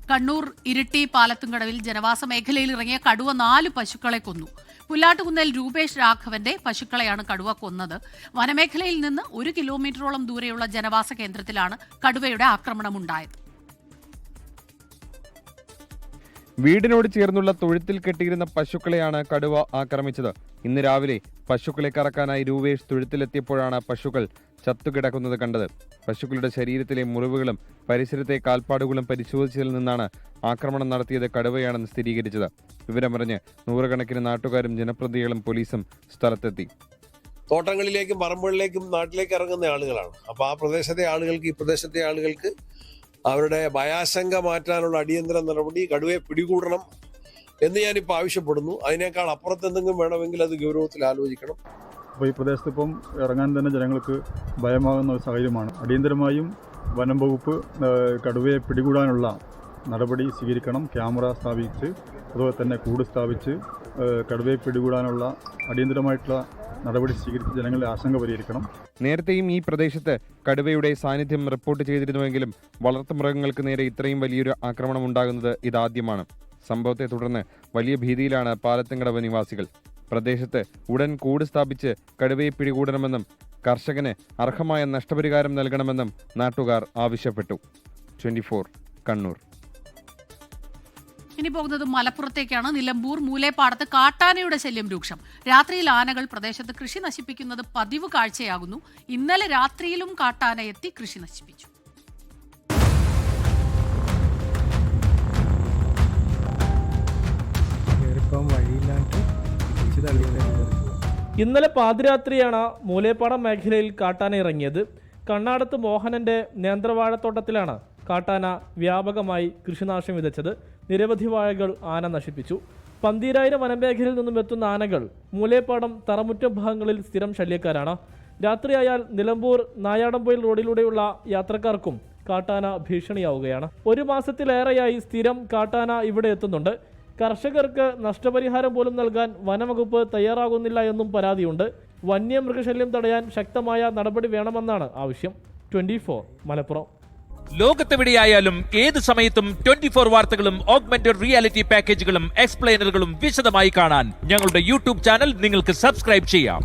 കണ്ണൂർ ഇരിട്ടി പാലത്തുംകടവിൽ ജനവാസ മേഖലയിൽ ഇറങ്ങിയ കടുവ 4 പശുക്കളെ കൊന്നു. പുല്ലാട്ടുകുന്നേൽ രൂപേഷ് രാഘവന്റെ പശുക്കളെയാണ് കടുവ കൊന്നത്. വനമേഖലയിൽ നിന്ന് 1 കിലോമീറ്ററോളം ദൂരെയുള്ള ജനവാസ കേന്ദ്രത്തിലാണ് കടുവയുടെ ആക്രമണമുണ്ടായത്. വീടിനോട് ചേർന്നുള്ള തൊഴുത്തിൽ കെട്ടിയിരുന്ന പശുക്കളെയാണ് കടുവ ആക്രമിച്ചത്. ഇന്ന് രാവിലെ പശുക്കളെ കറക്കാനായി രൂപേഷ് തൊഴുത്തിലെത്തിയപ്പോഴാണ് പശുക്കൾ ചത്തുകിടക്കുന്നത് കണ്ടത്. പശുക്കളുടെ ശരീരത്തിലെ മുറിവുകളും പരിസരത്തെ കാൽപ്പാടുകളും പരിശോധിച്ചതിൽ നിന്നാണ് ആക്രമണം നടത്തിയത് കടുവയാണെന്ന് സ്ഥിരീകരിച്ചത്. വിവരമറിഞ്ഞ് നൂറുകണക്കിന് നാട്ടുകാരും ജനപ്രതിനിധികളും പോലീസും സ്ഥലത്തെത്തി. തോട്ടങ്ങളിലേക്കും പറമ്പുകളിലേക്കും നാട്ടിലേക്ക് ഇറങ്ങുന്ന ആളുകളാണ്. അപ്പോൾ ആ പ്രദേശത്തെ ആളുകൾക്ക് ഈ പ്രദേശത്തെ ആളുകൾക്ക് അവരുടെ ഭയാശങ്ക മാറ്റാനുള്ള അടിയന്തര നടപടി കടുവയെ പിടികൂടണം എന്ന് ഞാനിപ്പോൾ ആവശ്യപ്പെടുന്നു. അതിനേക്കാൾ അപ്പുറത്ത് എന്തെങ്കിലും വേണമെങ്കിൽ അത് ഗൗരവത്തിൽ ആലോചിക്കണം. അപ്പോൾ ഈ പ്രദേശത്ത് ഇപ്പം ഇറങ്ങാൻ തന്നെ ജനങ്ങൾക്ക് ഭയമാകുന്ന ഒരു സാഹചര്യമാണ്. അടിയന്തരമായും വനം വകുപ്പ് കടുവയെ പിടികൂടാനുള്ള നടപടി സ്വീകരിക്കണം. ക്യാമറ സ്ഥാപിച്ച് അതുപോലെ തന്നെ കൂട് സ്ഥാപിച്ച് കടുവയെ പിടികൂടാനുള്ള അടിയന്തരമായിട്ടുള്ള നടപടി സ്വീകരിച്ച് ജനങ്ങളുടെ ആശങ്ക പരിഹരിക്കണം. നേരത്തെയും ഈ പ്രദേശത്ത് കടുവയുടെ സാന്നിധ്യം റിപ്പോർട്ട് ചെയ്തിരുന്നുവെങ്കിലും വളർത്തുമൃഗങ്ങൾക്ക് നേരെ ഇത്രയും വലിയൊരു ആക്രമണം ഉണ്ടാകുന്നത് ഇതാദ്യമാണ്. സംഭവത്തെ തുടർന്ന് വലിയ ഭീതിയിലാണ് പാലത്തുംകടവ് നിവാസികൾ. പ്രദേശത്ത് ഉടൻ കൂട് സ്ഥാപിച്ച് കടുവയെ പിടികൂടണമെന്നും കർഷകന് അർഹമായ നഷ്ടപരിഹാരം നൽകണമെന്നും നാട്ടുകാർ ആവശ്യപ്പെട്ടു. 24 കണ്ണൂർ. ഇനി പോകുന്നത് മലപ്പുറത്തേക്കാണ്. നിലമ്പൂർ മൂലേപ്പാടത്ത് കാട്ടാനയുടെ ശല്യം രൂക്ഷം. രാത്രിയിൽ ആനകൾ പ്രദേശത്ത് കൃഷി നശിപ്പിക്കുന്നത് പതിവ് കാഴ്ചയാകുന്നു. ഇന്നലെ രാത്രിയിലും കാട്ടാന എത്തി കൃഷി നശിപ്പിച്ചു. ഇന്നലെ പാതിരാത്രിയാണ് മൂലേപ്പാടം മേഖലയിൽ കാട്ടാന ഇറങ്ങിയത്. കണ്ണാടത്ത് മോഹനന്റെ നേന്ത്രവാഴത്തോട്ടത്തിലാണ് കാട്ടാന വ്യാപകമായി കൃഷിനാശം വിതച്ചത്. നിരവധി വാഴകൾ ആന നശിപ്പിച്ചു. 12,000 വനമേഖലയിൽ നിന്നും എത്തുന്ന ആനകൾ മൂലേപ്പാടം തറമുറ്റം ഭാഗങ്ങളിൽ സ്ഥിരം ശല്യക്കാരാണ്. രാത്രിയായാൽ നിലമ്പൂർ നായാടംപൊയിൽ റോഡിലൂടെയുള്ള യാത്രക്കാർക്കും കാട്ടാന ഭീഷണിയാവുകയാണ്. 1 മാസത്തിലേറെയായി സ്ഥിരം കാട്ടാന ഇവിടെ എത്തുന്നുണ്ട്. കർഷകർക്ക് നഷ്ടപരിഹാരം പോലും നൽകാൻ വനംവകുപ്പ് തയ്യാറാകുന്നില്ല എന്നും പരാതിയുണ്ട്. വന്യമൃഗശല്യം തടയാൻ ശക്തമായ നടപടി വേണമെന്നാണ് ആവശ്യം. 24 മലപ്പുറം. ലോകത്തെവിടെയായാലും ഏത് സമയത്തും 24 വാർത്തകളും ഓഗ്മെന്റഡ് റിയാലിറ്റി പാക്കേജുകളും എക്സ്പ്ലെയിനറുകളും വിശദമായി കാണാൻ ഞങ്ങളുടെ യൂട്യൂബ് ചാനൽ നിങ്ങൾക്ക് സബ്സ്ക്രൈബ് ചെയ്യാം.